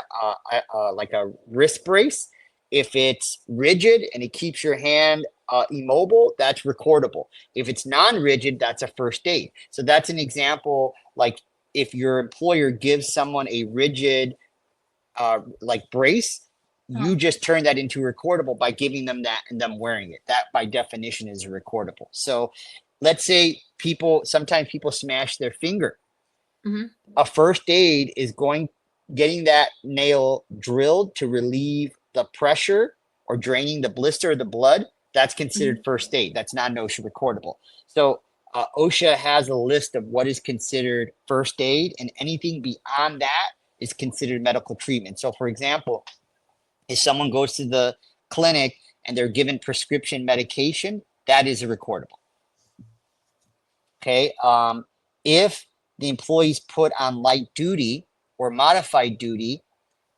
like a wrist brace, if it's rigid and it keeps your hand immobile, that's recordable. If it's non-rigid, that's a first aid. So that's an example. Like if your employer gives someone a rigid like brace, Uh-huh. you just turn that into recordable by giving them that and them wearing it. That by definition is recordable. So let's say sometimes people smash their finger. Mhm. A first aid is getting that nail drilled to relieve the pressure or draining the blister or the blood. That's considered Mhm. first aid. That's not an OSHA recordable. So OSHA has a list of what is considered first aid, and anything beyond that is considered medical treatment. So, for example, if someone goes to the clinic and they're given prescription medication, that is a recordable. Okay. If the employees put on light duty or modified duty,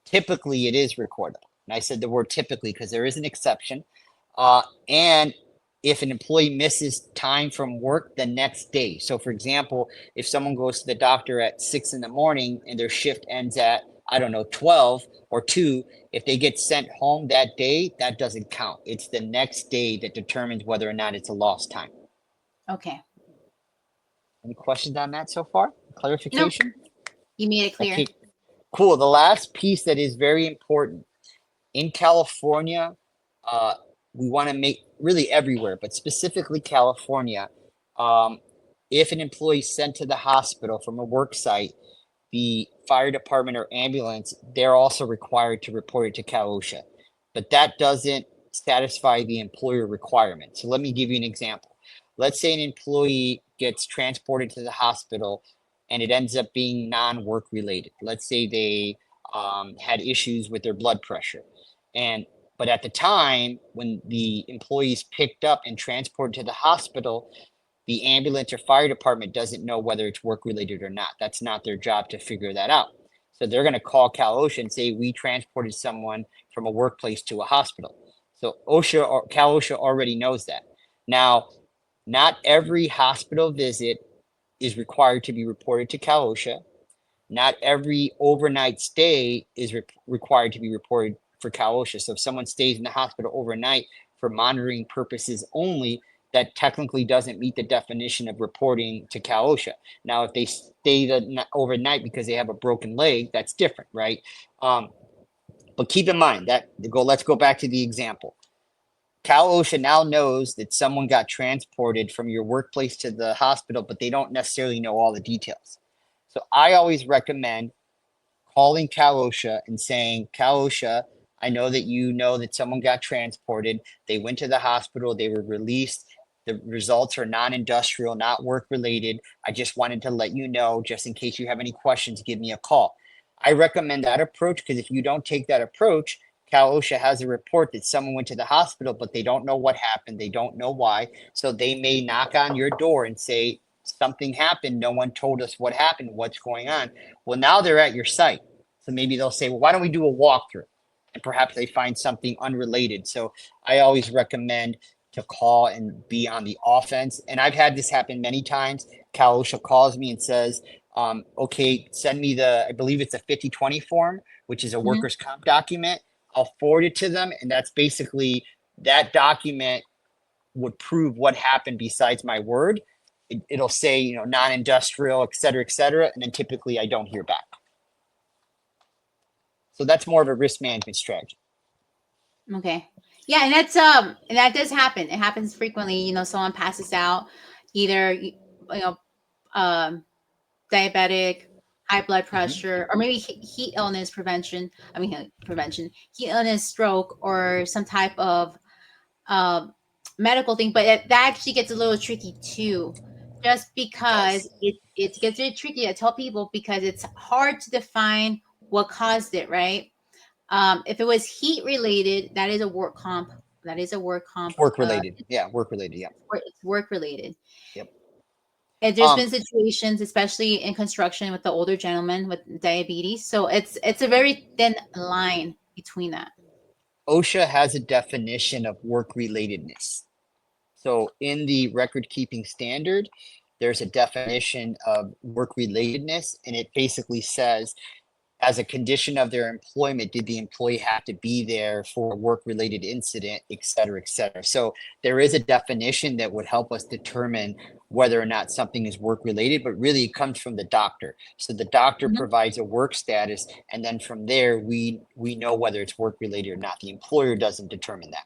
typically it is recordable. And I said the word typically because there is an exception. And if an employee misses time from work the next day. So, for example, if someone goes to the doctor at 6 in the morning and their shift ends at, I don't know, 12 or 2, if they get sent home that day, that doesn't count. It's the next day that determines whether or not it's a lost time. Okay. Any questions on that so far? Nope. Clarification? You made it clear. Okay, cool. The last piece that is very important in California, uh, we want to make really everywhere, but specifically California, um, if an employee is sent to the hospital from a work site, the fire department or ambulance, they're also required to report it to Cal OSHA. But that doesn't satisfy the employer requirement. So let me give you an example. Let's say an employee gets transported to the hospital and it ends up being non-work related. Let's say they had issues with their blood pressure, and But at the time when the employees picked up and transported to the hospital, the ambulance or fire department doesn't know whether it's work related or not. That's not their job to figure that out. So they're going to call Cal OSHA and say, we transported someone from a workplace to a hospital. So OSHA or Cal OSHA already knows that. Now, not every hospital visit is required to be reported to Cal OSHA. Not every overnight stay is required to be reported for Cal OSHA. So if someone stays in the hospital overnight for monitoring purposes only, that technically doesn't meet the definition of reporting to Cal OSHA. Now, if they stay overnight because they have a broken leg, that's different, right? But keep in mind that let's go back to the example. Cal OSHA now knows that someone got transported from your workplace to the hospital, but they don't necessarily know all the details. So I always recommend calling Cal OSHA and saying, Cal OSHA, I know that you know that someone got transported. They went to the hospital. They were released. The results are non-industrial, not work-related. I just wanted to let you know, just in case you have any questions, give me a call. I recommend that approach because if you don't take that approach, Cal OSHA has a report that someone went to the hospital, but they don't know what happened. They don't know why. So they may knock on your door and say, something happened. No one told us what happened. What's going on? Well, now they're at your site. So maybe they'll say, well, why don't we do a walkthrough? And perhaps they find something unrelated. So I always recommend to call and be on the offense. And I've had this happen many times. Cal OSHA calls me and says, okay, send me I believe it's a 5020 form, which is a workers' comp document. I'll forward it to them. And that's basically that document would prove what happened besides my word. It'll say, non-industrial, et cetera, and then typically I don't hear back. So that's more of a risk management strategy. Okay. Yeah, and that does happen. It happens frequently. Someone passes out, either diabetic, high blood pressure, or maybe heat illness prevention. Heat illness, stroke, or some type of medical thing. But that actually gets a little tricky too, just because it gets really tricky. I tell people because it's hard to define what caused it, right? If it was heat related, that is a work comp. That is a work comp. Work related. Work related. Yeah. It's work related. Yep. And there's been situations, especially in construction, with the older gentleman with diabetes. So it's a very thin line between that. OSHA has a definition of work relatedness. So in the record keeping standard, there's a definition of work relatedness, and it basically says, as a condition of their employment, did the employee have to be there for a work-related incident, et cetera, et cetera. So there is a definition that would help us determine whether or not something is work-related, but really it comes from the doctor. So the doctor provides a work status, and then from there, we know whether it's work-related or not. The employer doesn't determine that.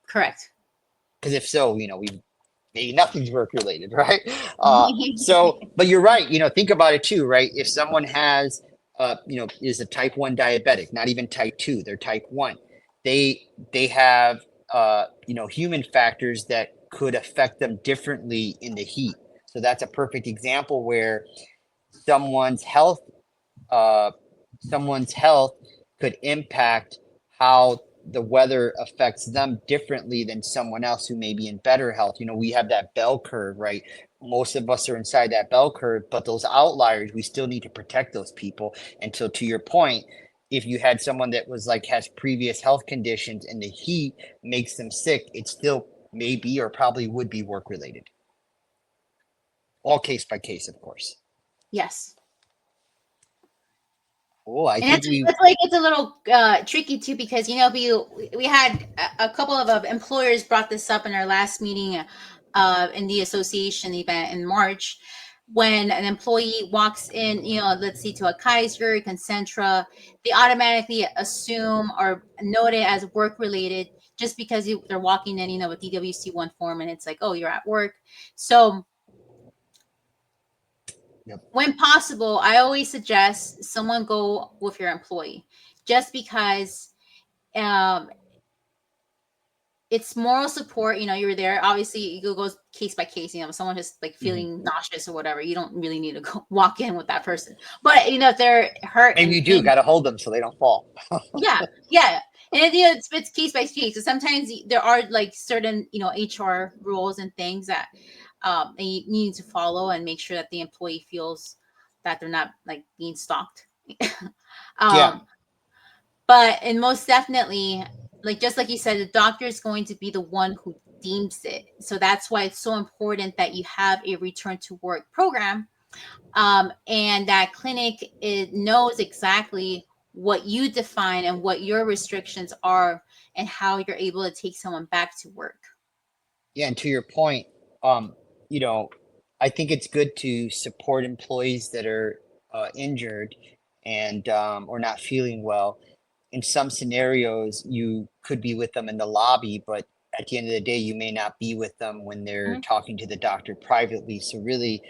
Correct. Because if so, maybe nothing's work-related, right? But you're right. Think about it too, right? If someone has is a type 1 diabetic, not even type 2, they're type 1. They have, human factors that could affect them differently in the heat. So that's a perfect example where someone's health could impact how the weather affects them differently than someone else who may be in better health. We have that bell curve, right? Most of us are inside that bell curve, but those outliers, we still need to protect those people. And so to your point, if you had someone that was has previous health conditions and the heat makes them sick, it still may be or probably would be work related. All case by case, of course. Yes. Oh, that's why it gets a little tricky too, because we had a couple of employers brought this up in our last meeting in the association event in March, when an employee walks in, let's see, to a Kaiser, Concentra, they automatically assume or note it as work related just because they're walking in, with DWC1 form, and it's like, oh, you're at work. So when possible, I always suggest someone go with your employee, just because it's moral support. You're there. Obviously, it goes case by case. If someone just feeling nauseous or whatever, you don't really need to go walk in with that person. But if they're hurt, maybe you do got to hold them so they don't fall. yeah. And it's case by case. So sometimes there are like certain HR rules and things that you need to follow and make sure that the employee feels that they're not like being stalked. Yeah. um, but and most definitely, like just like you said, the doctor is going to be the one who deems it. So that's why it's so important that you have a return to work program, and that clinic knows exactly what you define and what your restrictions are and how you're able to take someone back to work. Yeah, and to your point, um, you know, I think it's good to support employees that are injured and or not feeling well. In some scenarios, you could be with them in the lobby, but at the end of the day, you may not be with them when they're Mhm. talking to the doctor privately. So really,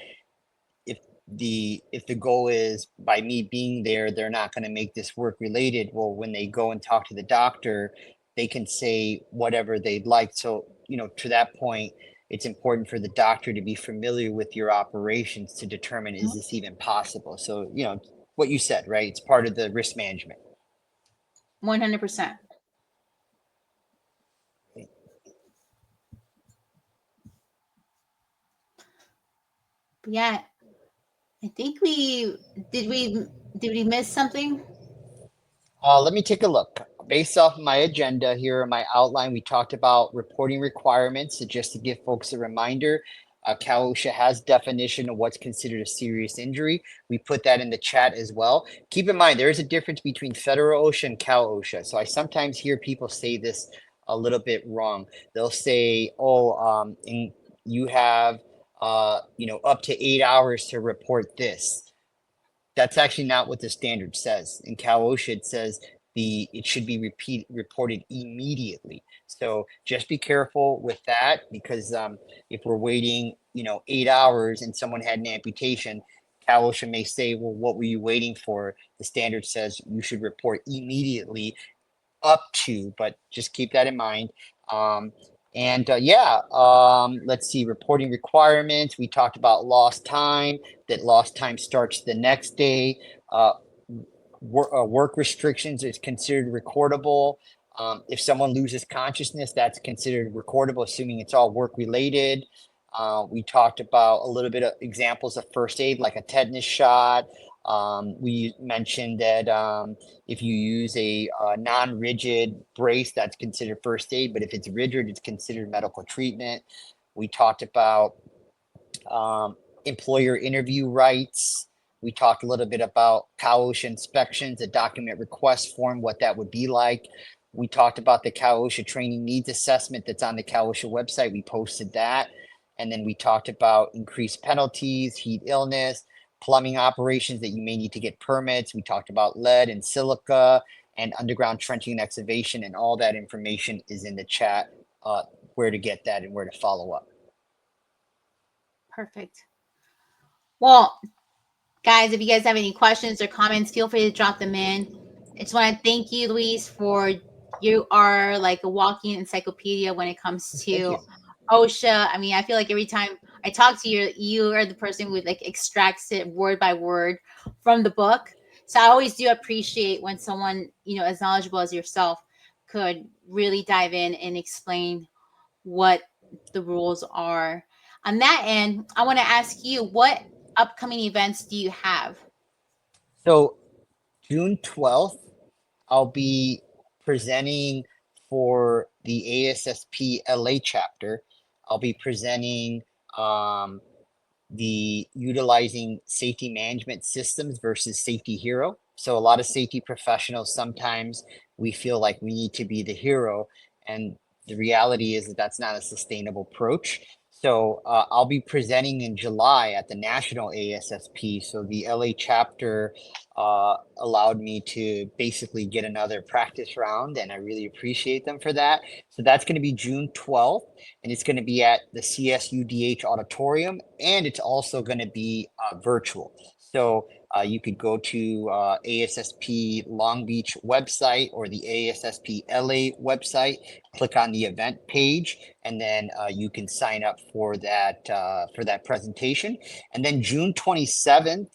if the goal is by me being there, they're not going to make this work related. Well, when they go and talk to the doctor, they can say whatever they'd like. So, to that point, it's important for the doctor to be familiar with your operations to determine is this even possible. So, what you said, right? It's part of the risk management. 100%. Yeah, I think we miss something? Let me take a look. Based off my agenda here, my outline, we talked about reporting requirements. So just to give folks a reminder, Cal OSHA has definition of what's considered a serious injury. We put that in the chat as well. Keep in mind, there is a difference between federal OSHA and Cal OSHA. So I sometimes hear people say this a little bit wrong. They'll say, "Oh, you have, up to 8 hours to report this." That's actually not what the standard says. In Cal OSHA, it says it should be reported immediately. So just be careful with that because if we're waiting, 8 hours and someone had an amputation, Cal OSHA may say, well, what were you waiting for? The standard says you should report immediately up to, but just keep that in mind. And yeah, let's see, reporting requirements. We talked about lost time, that lost time starts the next day. Uh, work restrictions is considered recordable. If someone loses consciousness, that's considered recordable, assuming it's all work related. We talked about a little bit of examples of first aid, like a tetanus shot. We mentioned that if you use a non-rigid brace, that's considered first aid, but if it's rigid, it's considered medical treatment. We talked about um, employer interview rights. We talked a little bit about Cal OSHA inspections, a document request form, what that would be like. We talked about the Cal OSHA training needs assessment that's on the Cal OSHA website. We posted that. And then we talked about increased penalties, heat illness, plumbing operations that you may need to get permits. We talked about lead and silica and underground trenching and excavation, and all that information is in the chat, where to get that and where to follow up. Perfect. Well, guys, if you guys have any questions or comments, feel free to drop them in. I just want to thank you, Luis, for you are like a walking encyclopedia when it comes Thank to you. OSHA. I mean, I feel like every time I talk to you, you are the person who like extracts it word by word from the book. So I always do appreciate when someone, as knowledgeable as yourself could really dive in and explain what the rules are. On that end, I want to ask you, what upcoming events do you have? So June 12th, I'll be presenting for the ASSP LA chapter. I'll be presenting um, the utilizing safety management systems versus safety hero. So a lot of safety professionals, sometimes we feel like we need to be the hero, and the reality is that that's not a sustainable approach. So I'll be presenting in July at the National ASSP. So the LA chapter allowed me to basically get another practice round, and I really appreciate them for that. So that's going to be June 12th, and it's going to be at the CSUDH auditorium, and it's also going to be virtual. So you could go to ASSP Long Beach website or the ASSP LA website, click on the event page, and then you can sign up for that presentation. And then June 27th,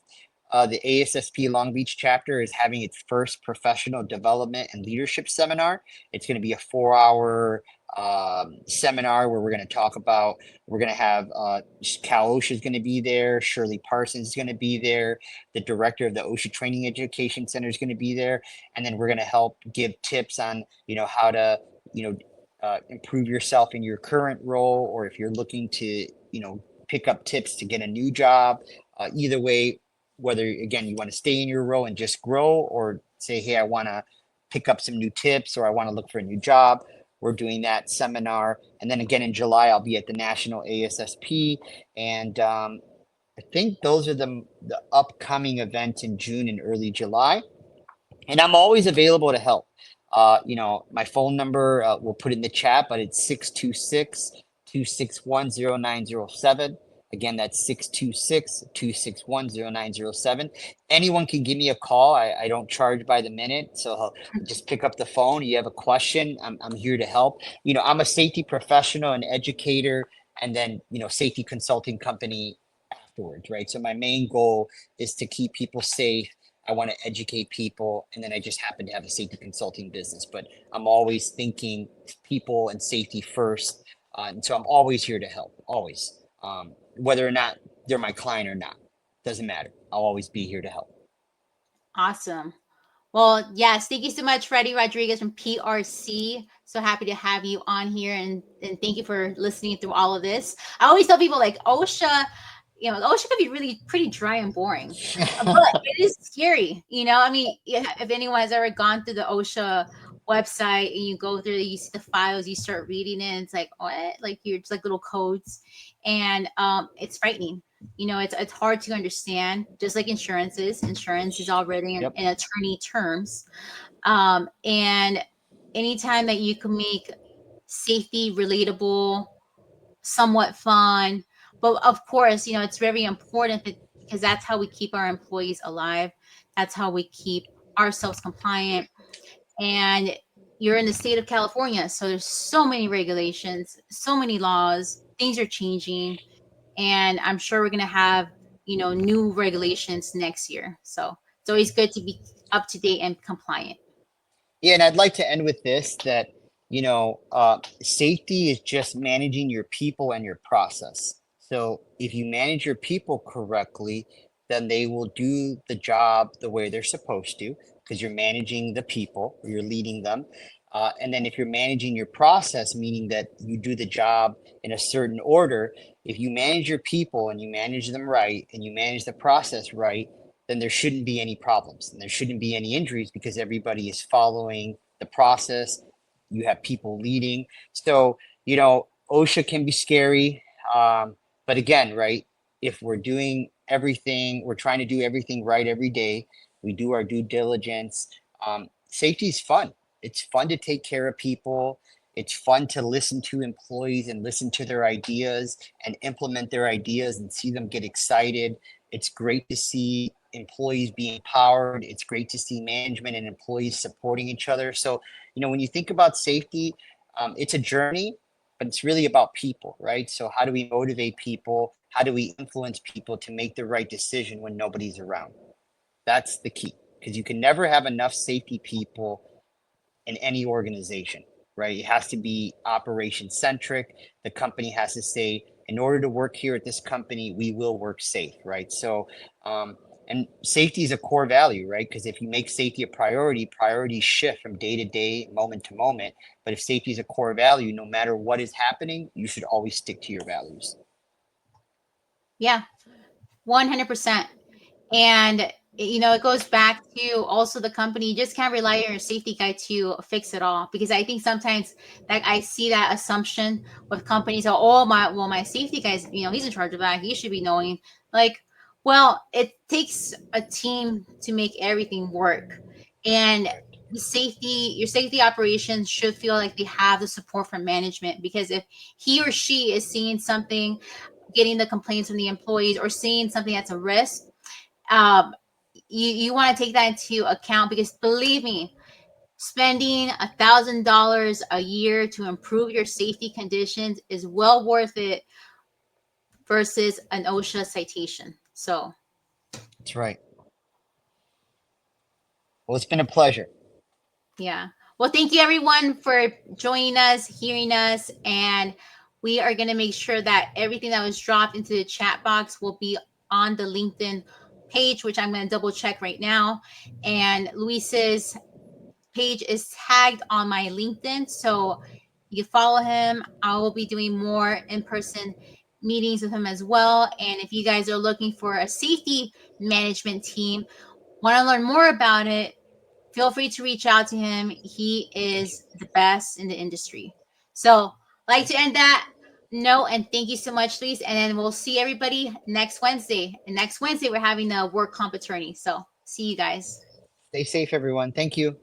the ASSP Long Beach chapter is having its first professional development and leadership seminar. It's going to be a 4 hour seminar where we're going to talk about, we're going to have Cal OSHA is going to be there, Shirley Parsons is going to be there, the director of the OSHA Training Education Center is going to be there, and then we're going to help give tips on, how to, improve yourself in your current role, or if you're looking to, pick up tips to get a new job. Either way, whether again you want to stay in your role and just grow, or say, hey, I want to pick up some new tips, or I want to look for a new job, we're doing that seminar. And then again in July, I'll be at the National ASSP, and I think those are the upcoming events in June and early July. And I'm always available to help. My phone number, we'll put in the chat, but it's 626-261-0907. Again, that's 626-261-0907. Anyone can give me a call. I don't charge by the minute. So just pick up the phone. You have a question, I'm here to help. I'm a safety professional and educator, and then, safety consulting company afterwards, right? So my main goal is to keep people safe. I want to educate people, and then I just happen to have a safety consulting business. But I'm always thinking people and safety first, and so I'm always here to help. Always, whether or not they're my client or not, doesn't matter. I'll always be here to help. Awesome. Well, yes, thank you so much, Freddie Rodriguez from PRC. So happy to have you on here, and thank you for listening through all of this. I always tell people like OSHA, OSHA can be really pretty dry and boring, but it is scary. I mean, if anyone has ever gone through the OSHA website and you go through, you see the files, you start reading it, and it's like, what? Like you're just like little codes, and it's frightening. It's hard to understand, just like insurance is. Insurance is already Yep. in attorney terms. And anytime that you can make safety relatable, somewhat fun, but of course, it's very important because that's how we keep our employees alive. That's how we keep ourselves compliant. And you're in the state of California, so there's so many regulations, so many laws, things are changing, and I'm sure we're going to have new regulations next year. So it's always good to be up to date and compliant. Yeah, and I'd like to end with this, that, safety is just managing your people and your process. So if you manage your people correctly, then they will do the job the way they're supposed to, because you're managing the people, you're leading them. And then if you're managing your process, meaning that you do the job in a certain order, if you manage your people and you manage them right and you manage the process right, then there shouldn't be any problems and there shouldn't be any injuries, because everybody is following the process. You have people leading. So, OSHA can be scary. But again, right, if we're doing everything, we're trying to do everything right every day, we do our due diligence. Safety is fun. It's fun to take care of people. It's fun to listen to employees and listen to their ideas and implement their ideas and see them get excited. It's great to see employees be empowered. It's great to see management and employees supporting each other. So, when you think about safety, it's a journey, but it's really about people, right? So how do we motivate people? How do we influence people to make the right decision when nobody's around? That's the key, because you can never have enough safety people in any organization, right? It has to be operation centric. The company has to say, in order to work here at this company, we will work safe, right? So, and safety is a core value, right? Because if you make safety a priority, priorities shift from day to day, moment to moment. But if safety is a core value, no matter what is happening, you should always stick to your values. Yeah, 100%. And it goes back to also the company. You just can't rely on your safety guy to fix it all, because I think sometimes like I see that assumption with companies. Oh, my safety guy's, he's in charge of that. He should be knowing. Like, well, it takes a team to make everything work, and your safety operations should feel like they have the support from management, because if he or she is seeing something, getting the complaints from the employees, or seeing something that's a risk, um, you want to take that into account, because believe me, spending $1,000 a year to improve your safety conditions is well worth it versus an OSHA citation. So That's right. Well, it's been a pleasure. Yeah. Well, thank you everyone for joining us, hearing us, and we are going to make sure that everything that was dropped into the chat box will be on the LinkedIn page, which I'm going to double check right now. And Luis's page is tagged on my LinkedIn, so you follow him. I will be doing more in-person meetings with him as well. And if you guys are looking for a safety management team, want to learn more about it, feel free to reach out to him. He is the best in the industry. So, like to end that note, and thank you so much, Luis. And then we'll see everybody next Wednesday. And next Wednesday, we're having the work comp attorney. So, see you guys. Stay safe, everyone. Thank you.